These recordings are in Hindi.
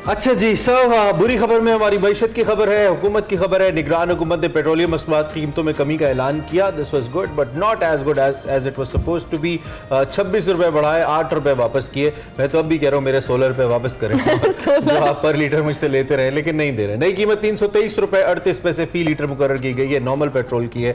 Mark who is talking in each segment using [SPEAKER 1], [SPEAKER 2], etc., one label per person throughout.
[SPEAKER 1] अच्छा जी सब बुरी खबर में हमारी मईशत की खबर है, हुकूमत की खबर है। निगरान हुकूमत ने पेट्रोलियम मसनूआत की कीमतों में कमी का ऐलान किया। This was good but not as good as it was supposed to be. 26 रुपए बढ़ाए, 8 रुपए वापस किए। मैं तो अब भी कह रहा हूँ मेरे 16 रुपए वापस करें जो आप पर लीटर मुझसे लेते रहे, लेकिन नहीं दे रहे। नई कीमत 323 रुपए 38 पैसे फी लीटर मुकर्रर की गई है, नॉर्मल पेट्रोल की है।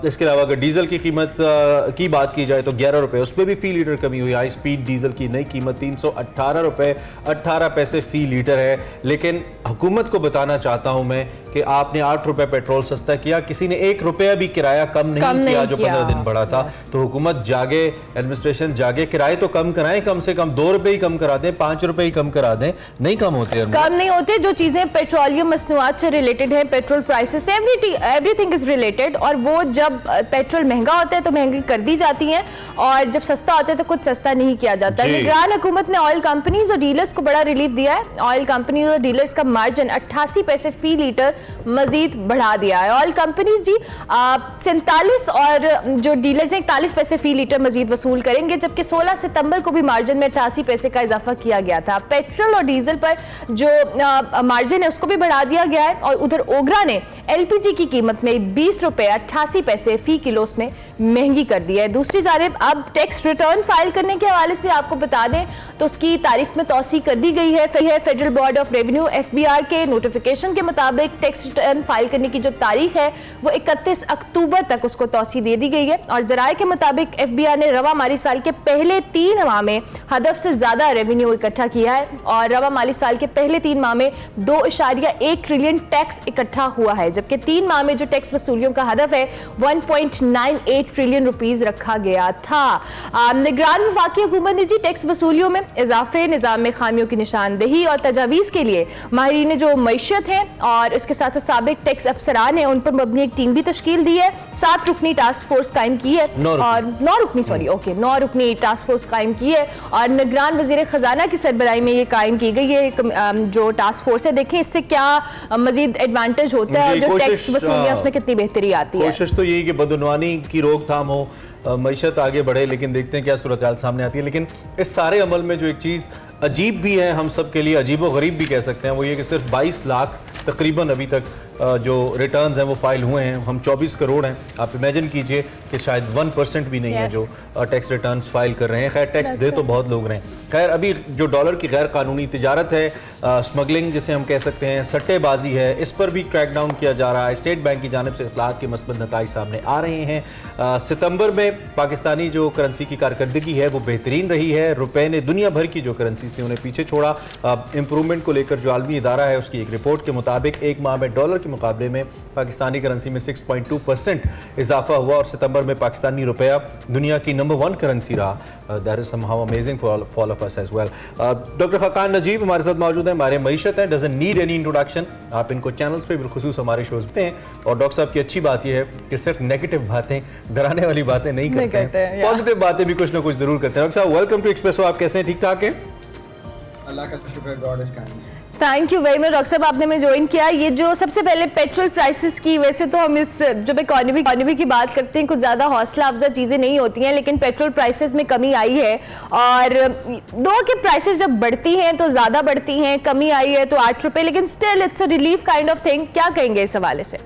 [SPEAKER 1] इसके अलावा अगर डीजल की कीमत की बात की जाए तो 11 रुपए उसमें भी फी लीटर कमी हुई। हाई स्पीड डीजल की नई कीमत 318 रुपए 18 पैसे फी लीटर है। लेकिन हुकूमत को बताना चाहता हूं मैं कि आपने 8 रुपए पेट्रोल सस्ता किया, किसी ने 1 रुपया भी किराया कम नहीं किया जो 15 दिन बढ़ा था। तो हुकूमत जागे, एडमिनिस्ट्रेशन जागे, किराए तो कम कराएं, कम से कम 2 रुपए ही कम करा दें, 5 रुपए ही कम करा दें। नहीं कम होते,
[SPEAKER 2] कम नहीं होते। जो चीजें पेट्रोलियम मसनूआत से रिलेटेड है, petrol prices, everything is related. और वो जब पेट्रोल महंगा होता है तो महंगी कर दी जाती है, और जब सस्ता होता है तो कुछ सस्ता नहीं किया जाता। निगरान हुकूमत ने ऑयल कंपनीज और डीलर्स को बड़ा रिलीफ दिया है। ऑयल कंपनीज और डीलर्स का मार्जिन 88 पैसे फी लीटर मजीद बढ़ा दिया है। ऑयल कंपनीज जी 47 और जो डीलर्स हैं 41 पैसे फी लीटर मजीद वसूल करेंगे, जबकि 16 सितंबर को भी मार्जिन में 88 पैसे का इजाफा किया गया था। पेट्रोल और डीजल पर जो मार्जिन है उसको भी बढ़ा दिया गया है। और उधर ओगरा ने एलपीजी की कीमत में 20 रुपए 88 पैसे फी किलो उसमें महंगी कर दी है। दूसरी जानिब अब टैक्स रिटर्न फाइल करने के हवाले से आपको बता दें तो उसकी तारीख में तौसी कर दी गई है। Federal board of revenue FBR के नोटिफिकेशन के मुताबिक टैक्स रिटर्न फाइल करने की जो तारीख है वो 31 अक्टूबर तक उसको तौसी दे दी गई है। और जराये के मुताबिक एफबीआर ने रवा माली साल के पहले 3 माह में हदफ से ज्यादा रेवेन्यू इकट्ठा किया है, और रवा माली साल के पहले 3 माह में 2.1 ट्रिलियन टैक्स इकट्ठा हुआ है, जबकि 3 माह में जो टैक्स वसूलियों का हदफ है 1.98 ट्रिलियन रुपीज रखा गया था। निगरान वफाकी हुकूमत ने जी टैक्स वसूलियों में इजाफे, निजाम में खामियों की निशानदेही और तजावीज़ के लिए माहिरीन जो मईशत है और इसके साथ साथ साबिक टैक्स अफसरान है उन पर मबनी एक टीम भी तश्कील दी है। 7 रुकनी टास्क फोर्स कायम की है, और 9 रुकनी टास्क फोर्स कायम की है, और निगरान वजीर खजाना की सरबराही में ये कायम की गई है जो टास्क फोर्स है। देखें इससे क्या मजीद एडवांटेज होता है और जो टैक्स वसूलियां उसमें कितनी बेहतरी आती है।
[SPEAKER 1] कोशिश तो यही कि बदउनवानी की रोकथाम हो, मईशत आगे बढ़े, लेकिन देखते हैं क्या सूरत हाल सामने आती है। लेकिन इस सारे अमल में जो एक चीज़ अजीब भी है, हम सब के लिए अजीब व गरीब भी कह सकते हैं, वो ये कि सिर्फ 22 लाख तकरीबन अभी तक जो रिटर्न्स हैं वो फाइल हुए हैं। हम 24 करोड़ हैं। आप इमेजिन कीजिए कि शायद 1% भी नहीं है जो टैक्स रिटर्न्स फाइल कर रहे हैं। खैर टैक्स दे तो बहुत लोग रहे हैं। खैर अभी जो डॉलर की गैर कानूनी तिजारत है, स्मगलिंग जिसे हम कह सकते हैं, सट्टेबाजी है, इस पर भी क्रैकडाउन किया जा रहा है। स्टेट बैंक की जानिब से इस्लाहात के मस्बत नताइज सामने आ रहे हैं। सितंबर में पाकिस्तानी जो करेंसी की कारकर्दगी है वो बेहतरीन रही है। रुपए ने दुनिया भर की जो करेंसीज थी उन्हें पीछे छोड़ा। इंप्रूवमेंट को लेकर जो आलमी इदारा है उसकी एक रिपोर्ट के मुताबिक एक माह में डॉलर के मुकाबले में पाकिस्तानी करेंसी में 6.2% इजाफा हुआ, और सितंबर में पाकिस्तानी रुपया दुनिया की नंबर 1 करेंसी रहा। That is somehow amazing for all of us as well. Doctor Khaqan Najib हमारे साथ मौजूद हैं, हमारे मईशत हैं, डजंट नीड एनी इंट्रोडक्शन। आप इनको चैनल्स पे बिलखुसूस हमारे शोज पे हैं, और डॉक्टर साहब की अच्छी बात यह है कि सिर्फ नेगेटिव बातें, डराने वाली बातें नहीं करते हैं, पॉजिटिव बातें भी कुछ ना कुछ जरूर करते हैं। डॉक्टर साहब वेलकम टू एक्सप्रेसो। आप कैसे हैं? ठीक ठाक हैं?
[SPEAKER 3] अल्लाह का शुक्र, God is kind.
[SPEAKER 2] Thank you very much doctor साहब, आपने हमें ज्वाइन किया। ये जो सबसे पहले पेट्रोल प्राइसेस की, वैसे तो हम इस जब इकोनॉमी की बात करते हैं कुछ ज़्यादा हौसला अफजा चीज़ें नहीं होती हैं, लेकिन पेट्रोल प्राइसेस में कमी आई है, और दो के प्राइसेस जब बढ़ती हैं तो ज़्यादा बढ़ती हैं, कमी आई है तो 8 रुपये, लेकिन still it's a relief kind of thing. क्या कहेंगे इस हवाले से?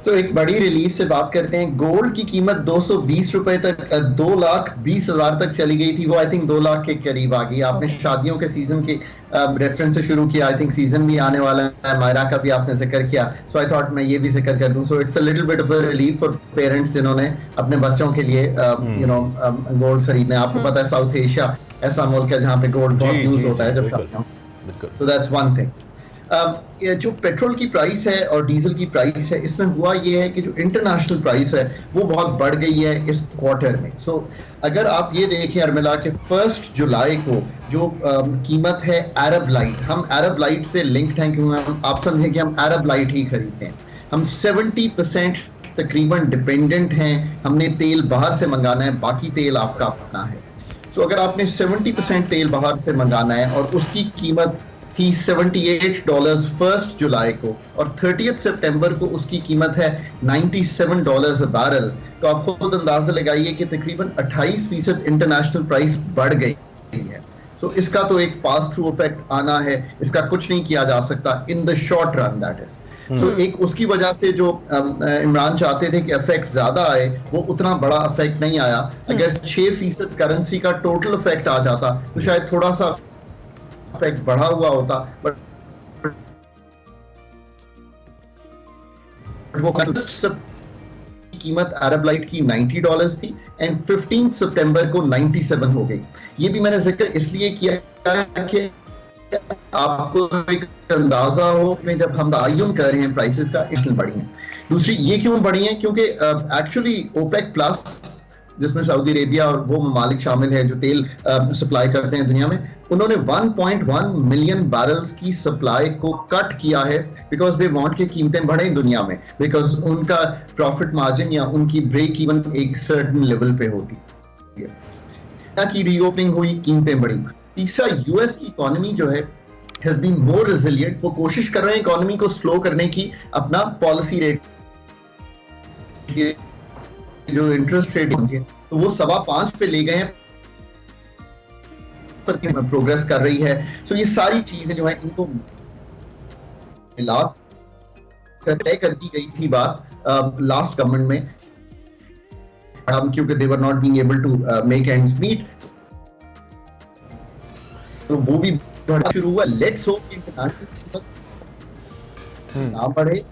[SPEAKER 3] एक बड़ी रिलीफ से बात करते हैं। गोल्ड की कीमत 220 रुपए तक, 2,20,000 तक चली गई थी, वो आई थिंक 2 लाख के करीब आ गई। आपने शादियों के सीजन के रेफरेंस से शुरू किया, आई थिंक सीजन भी आने वाला है, मायरा का भी आपने जिक्र किया, सो आई थॉट मैं ये भी जिक्र कर दूं। So it's a little bit of a relief for parents जिन्होंने अपने बच्चों के लिए गोल्ड खरीदना है। आपको पता है साउथ एशिया ऐसा मुल्क है जहाँ पे गोल्ड बहुत यूज होता है जब शादियों, सो दैट्स वन थिंग। जो पेट्रोल की प्राइस है और डीजल की प्राइस है, इसमें हुआ ये है कि जो इंटरनेशनल प्राइस है वो बहुत बढ़ गई है इस क्वार्टर में। अगर आप ये देखें अरमिला के 1 जुलाई को जो कीमत है अरब लाइट, हम अरब लाइट से लिंक्ड हैं क्योंकि आप समझें कि हम अरब लाइट ही खरीदते हैं। हम 70% तकरीबन डिपेंडेंट हैं, हमने तेल बाहर से मंगाना है, बाकी तेल आपका अपना है। अगर आपने 70% तेल बाहर से मंगाना है और उसकी कीमत थी $78 1 जुलाई को, और 30 सितंबर को उसकी कीमत है $97 बैरल, तो आप खुद अंदाजा लगाइए कि तकरीबन 28% इंटरनेशनल प्राइस बढ़ गई है। सो इसका तो एक पास थ्रू इफेक्ट आना है, इसका कुछ नहीं किया जा सकता in the short run, that is. So एक उसकी वजह से जो इमरान चाहते थे कि इफेक्ट ज्यादा आए, वो उतना बड़ा इफेक्ट नहीं आया। अगर 6% करेंसी का टोटल इफेक्ट आ जाता तो शायद थोड़ा सा इफेक्ट बढ़ा हुआ होता, बट वो कीमत अरब लाइट की $90 थी एंड 15 सितंबर को 97 हो गई। ये भी मैंने जिक्र इसलिए किया कि आपको एक अंदाजा हो कि जब हम तयन कर रहे हैं प्राइसेस का, इसलिए बढ़ी हैं। दूसरी ये क्यों बढ़ी हैं, क्योंकि एक्चुअली ओपेक प्लस, जिसमें सऊदी अरेबिया और वो ममालिक शामिल है जो तेल सप्लाई करते हैं दुनिया में, उन्होंने 1.1 मिलियन बैरल्स की सप्लाई को कट किया है बिकॉज दे वांट कि कीमतें बढ़ें दुनिया में, बिकॉज उनका प्रॉफिट मार्जिन या उनकी ब्रेक इवन एक सर्टेन लेवल पे होती है। ताकि रीओपनिंग हुई, कीमतें बढ़ी। तीसरा, यूएस की इकोनॉमी जो है हैज बीन मोर रेजिलिएंट। वो कोशिश कर रहे हैं इकोनॉमी को स्लो करने की, अपना पॉलिसी रेट जो इंटरेस्ट रेट है तो वो 5.25 पे ले गए हैं, पर प्रोग्रेस कर रही है। सो ये सारी चीजें जो है इनको मिला तय कर दी गई थी बात लास्ट गवर्नमेंट में, क्योंकि they were not being able to make ends meet, तो वो भी शुरू हुआ। लेट्स होप कि इंटरनेशनल ना बढ़े,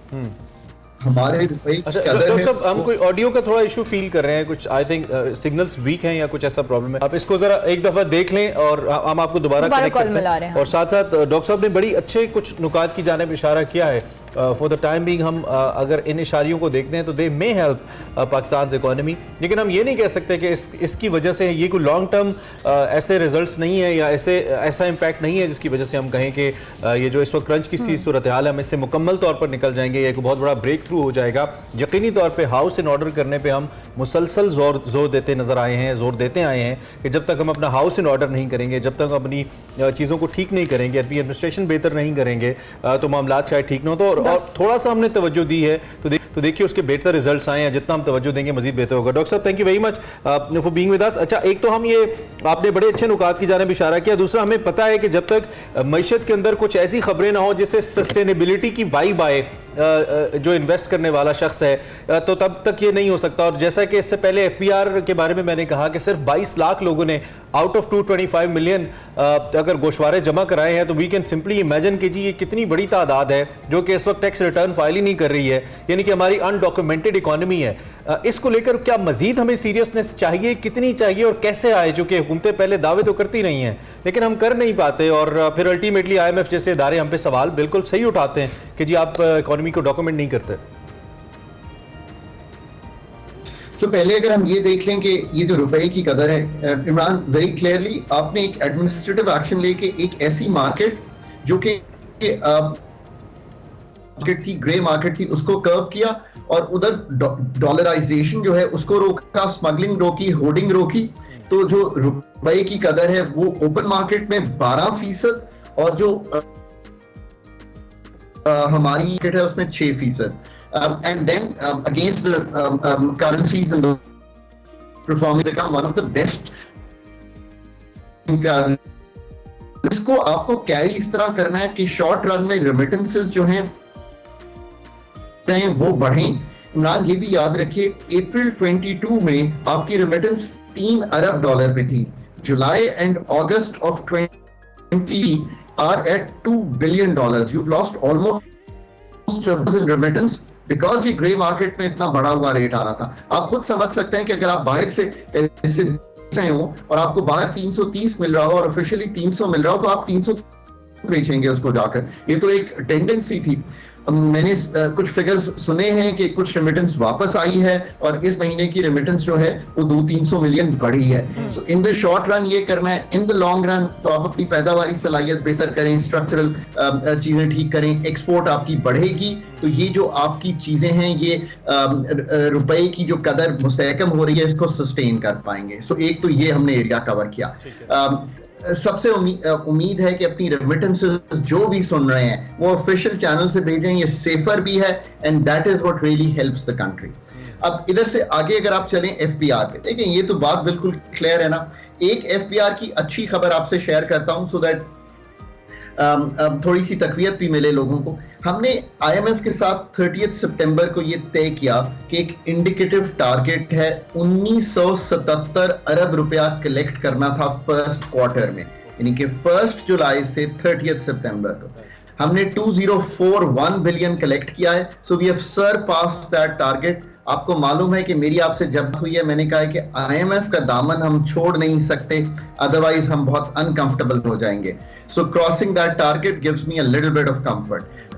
[SPEAKER 3] हमारे रुपए की कदर है।
[SPEAKER 1] डॉक्टर साहब, हम कोई ऑडियो का थोड़ा इशू फील कर रहे हैं, कुछ आई थिंक सिग्नल्स वीक हैं या कुछ ऐसा प्रॉब्लम है। आप इसको जरा एक दफा देख लें और हम आपको दोबारा कनेक्ट करते हैं। और साथ साथ डॉक्टर साहब ने बड़ी अच्छे कुछ नुकात की जानिब इशारा किया है। फॉर द टाइम बीइंग हम अगर इन इशारियों को देखते हैं तो दे मे हेल्प पाकिस्तान इकोनॉमी, लेकिन हम ये नहीं कह सकते कि इसकी वजह से ये कोई लॉन्ग टर्म ऐसे रिजल्ट्स नहीं है या ऐसा इम्पैक्ट नहीं है जिसकी वजह से हम कहें कि ये जो इस वक्त क्रंच की सी सूरत हाल है हम इससे मुकम्मल तौर पर निकल जाएंगे, ये एक बहुत बड़ा ब्रेक थ्रू हो जाएगा। यकीनी तौर पर हाउस इन ऑर्डर करने पर हम मुसलसल जोर देते नजर आए हैं, जोर देते आए हैं कि जब तक हम अपना हाउस इन ऑर्डर नहीं करेंगे, जब तक अपनी चीज़ों को ठीक नहीं करेंगे, अपनी एडमिनिस्ट्रेशन बेहतर नहीं करेंगे तो मामलात शायद ठीक ना हो। और थोड़ा सा हमने तवज्जो दी है तो देखिए उसके बेहतर रिजल्ट्स आए हैं। जितना हम तवज्जो देंगे मजीद बेहतर होगा। डॉक्टर साहब, thank you very much for being with us. अच्छा, एक तो हम ये आपने बड़े अच्छे नुकात की जानिब इशारा किया, दूसरा हमें पता है कि जब तक मईशत के अंदर कुछ ऐसी खबरें ना हो जिससे सस्टेनेबिलिटी की वाइब आए जो इन्वेस्ट करने वाला शख्स है, तो तब तक ये नहीं हो सकता। और जैसा कि इससे पहले FBR के बारे में मैंने कहा कि सिर्फ 22 लाख लोगों ने आउट ऑफ 225 मिलियन अगर गोशवारे जमा कराए हैं, तो वी कैन सिंपली इमेजिन कीजिए ये कितनी बड़ी तादाद है जो कि इस वक्त टैक्स रिटर्न फाइल ही नहीं कर रही है, यानी कि हमारी अनडॉक्यूमेंटेड इकोनॉमी है। इसको लेकर क्या मजीद हमें सीरियसनेस चाहिए, कितनी चाहिए और कैसे आए, जो कि हुकूमतें पहले दावे तो करती रही हैं लेकिन हम कर नहीं पाते, और फिर अल्टीमेटली IMF जैसे इदारे हम पे सवाल बिल्कुल सही उठाते हैं कि जी आप इकोनॉमी को डॉक्यूमेंट नहीं करते।
[SPEAKER 3] सो पहले अगर हम ये देख लें कि ये जो रुपए की कदर है, इमरान वेरी क्लियरली आपने एक एडमिनिस्ट्रेटिव एक्शन लेके एक ऐसी मार्केट जो कि मार्केट थी, ग्रे मार्केट थी, उसको कर्व किया और उधर डॉलराइजेशन जो है उसको रोका, स्मगलिंग रोकी, होर्डिंग रोकी। तो जो रुपए की कदर है वो ओपन मार्केट में 12% और जो हमारी मार्केट है उसमें 6%। And then against the currencies and the performing become one of the best. इसको आपको कैरी इस तरह करना है कि शॉर्ट रन में रेमिटेंसेस जो हैं वो बढ़ें। इमरान ये भी याद रखिए, अप्रैल 22 में आपकी रेमिटेंस $3 अरब पे थी। July and August of 20 are at $2 billion. You've lost almost in remittance because ये ग्रे मार्केट में इतना बढ़ा हुआ रेट आ रहा था। आप खुद समझ सकते हैं कि अगर आप बाहर से पैसे रहे हो और आपको बाहर 330 मिल रहा हो और ऑफिशियली 300 मिल रहा हो तो आप 300 बेचेंगे उसको जाकर। ये तो एक टेंडेंसी थी। मैंने कुछ फिगर्स सुने हैं कि कुछ रेमिटेंस वापस आई है और इस महीने की रेमिटेंस जो है वो 200-300 मिलियन बढ़ी है। सो इन द शॉर्ट रन ये करना है। इन द लॉन्ग रन तो आप अपनी पैदावारी सलाहियत बेहतर करें, स्ट्रक्चरल चीजें ठीक करें, एक्सपोर्ट आपकी बढ़ेगी तो ये जो आपकी चीजें हैं ये रुपए की जो कदर मुस्तहकम हो रही है इसको सस्टेन कर पाएंगे। सो एक तो ये हमने एरिया कवर किया। सबसे उम्मीद है कि अपनी रेमिटेंसेस जो भी सुन रहे हैं वो ऑफिशियल चैनल से भेजें, ये सेफर भी है and that is what really helps the country. अब इधर से आगे अगर आप चलें FBR पे, देखें ये तो बात बिल्कुल क्लियर है ना एक एफबीआर की अच्छी खबर आपसे शेयर करता हूं सो दैट थोड़ी सी तकवीयत भी मिले लोगों को। हमने आईएमएफ के साथ 30 सितंबर को ये तय किया कि एक इंडिकेटिव टारगेट है 1977 अरब रुपया कलेक्ट करना था फर्स्ट क्वार्टर में, यानी कि 1 जुलाई से 30 सितंबर तक हमने 2041 बिलियन कलेक्ट किया है। So we have surpassed that target. आपको मालूम है कि मेरी आपसे जब हुई है, मैंने कहा है कि आईएमएफ का दामन हम छोड़ नहीं सकते, अदरवाइज हम बहुत अनकंफर्टेबल हो जाएंगे। So crossing that target gives me a little bit of comfort.